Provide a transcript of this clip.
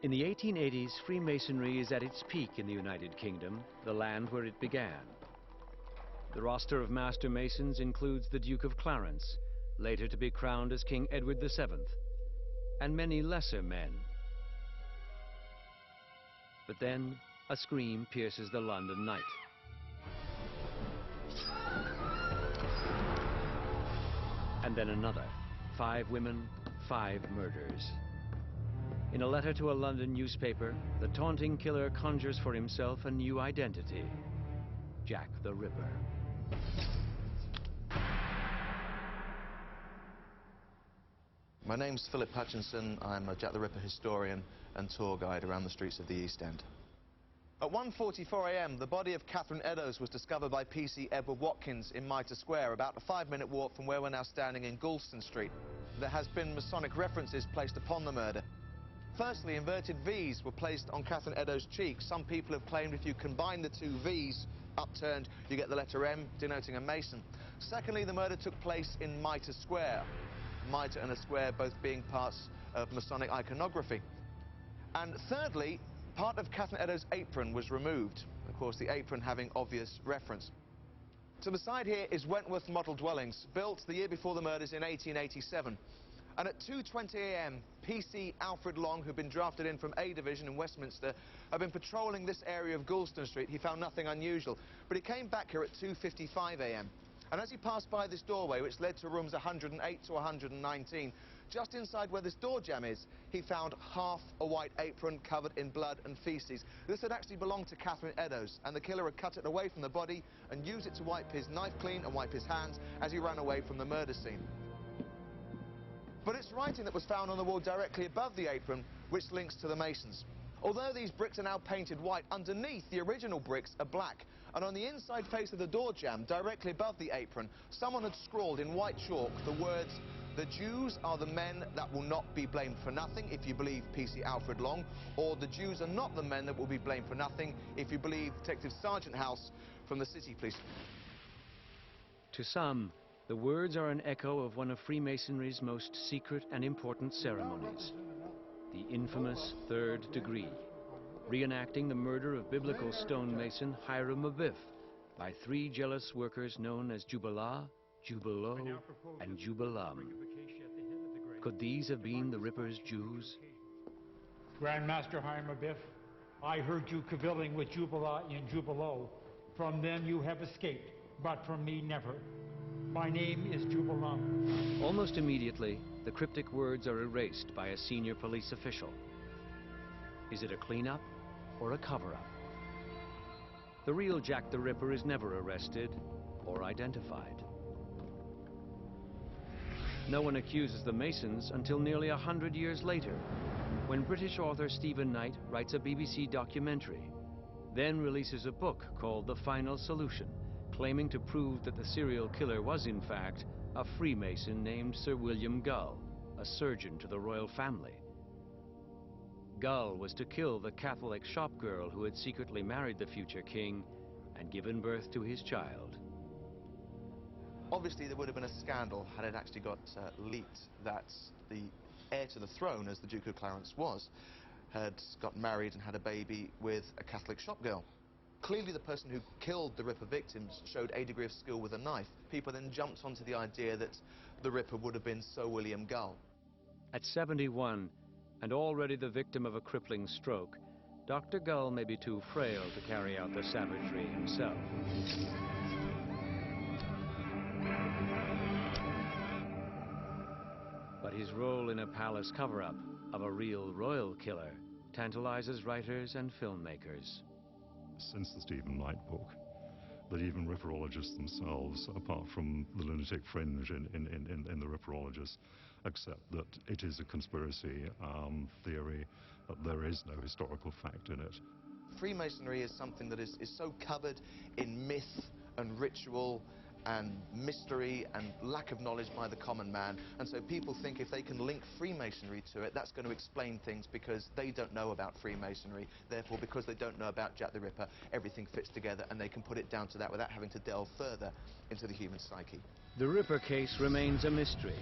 In the 1880s, Freemasonry is at its peak in the United Kingdom, the land where it began. The roster of Master Masons includes the Duke of Clarence, later to be crowned as King Edward VII, and many lesser men. But then, a scream pierces the London night. And then another. 5 women, 5 murders. In a letter to a London newspaper, the taunting killer conjures for himself a new identity: Jack the Ripper. My name's Philip Hutchinson. I'm a Jack the Ripper historian and tour guide around the streets of the East End. At 1:44 a.m, the body of Catherine Eddowes was discovered by PC Edward Watkins in Mitre Square, about a 5-minute walk from where we're now standing in Goulston Street. There has been Masonic references placed upon the murder. Firstly, inverted V's were placed on Catherine Eddowes' cheek. Some people have claimed if you combine the 2 V's upturned, you get the letter M, denoting a Mason. Secondly, the murder took place in Mitre Square. Mitre and a square both being parts of Masonic iconography. And thirdly, part of Catherine Eddowes' apron was removed. Of course, the apron having obvious reference. To the side here is Wentworth Model Dwellings, built the year before the murders in 1887. And at 2:20 a.m, PC Alfred Long, who'd been drafted in from A Division in Westminster, had been patrolling this area of Goulston Street. He found nothing unusual, but he came back here at 2:55 a.m. And as he passed by this doorway, which led to rooms 108 to 119, just inside where this door jamb is, he found half a white apron covered in blood and feces. This had actually belonged to Catherine Eddowes, and the killer had cut it away from the body and used it to wipe his knife clean and wipe his hands as he ran away from the murder scene. But it's writing that was found on the wall directly above the apron, which links to the Masons. Although these bricks are now painted white, underneath the original bricks are black. And on the inside face of the door jamb, directly above the apron, someone had scrawled in white chalk the words, "The Jews are the men that will not be blamed for nothing, if you believe PC Alfred Long," or "The Jews are not the men that will be blamed for nothing, if you believe Detective Sergeant House from the City Police." To some, the words are an echo of one of Freemasonry's most secret and important ceremonies, the infamous Third Degree, reenacting the murder of biblical stonemason Hiram Abiff by 3 jealous workers known as Jubilah, Jubilo, and Jubilam. Could these have been the Ripper's Jews? Grand Master Hiram Abiff, I heard you cavilling with Jubilah and Jubilo. From them you have escaped, but from me never. My name is Jubilam. Almost immediately, the cryptic words are erased by a senior police official. Is it a cleanup or a cover-up? The real Jack the Ripper is never arrested or identified. No one accuses the Masons until nearly 100 years later, when British author Stephen Knight writes a BBC documentary, then releases a book called The Final Solution, claiming to prove that the serial killer was in fact a Freemason named Sir William Gull, a surgeon to the royal family. Gull was to kill the Catholic shopgirl who had secretly married the future king and given birth to his child. Obviously, there would have been a scandal had it actually got leaked that the heir to the throne, as the Duke of Clarence was, had got married and had a baby with a Catholic shopgirl. Clearly, the person who killed the Ripper victims showed a degree of skill with a knife. People then jumped onto the idea that the Ripper would have been Sir William Gull. At 71, and already the victim of a crippling stroke, Dr. Gull may be too frail to carry out the savagery himself. But his role in a palace cover-up of a real royal killer tantalizes writers and filmmakers. Since the Stephen Knight book, that even Ripperologists themselves, apart from the lunatic fringe in the Ripperologists, accept that it is a conspiracy theory, that there is no historical fact in it. Freemasonry is something that is so covered in myth and ritual and mystery and lack of knowledge by the common man, and so people think if they can link Freemasonry to it, that's going to explain things because they don't know about Freemasonry. Therefore, because they don't know about Jack the Ripper, everything fits together and they can put it down to that without having to delve further into the human psyche. The Ripper case remains a mystery,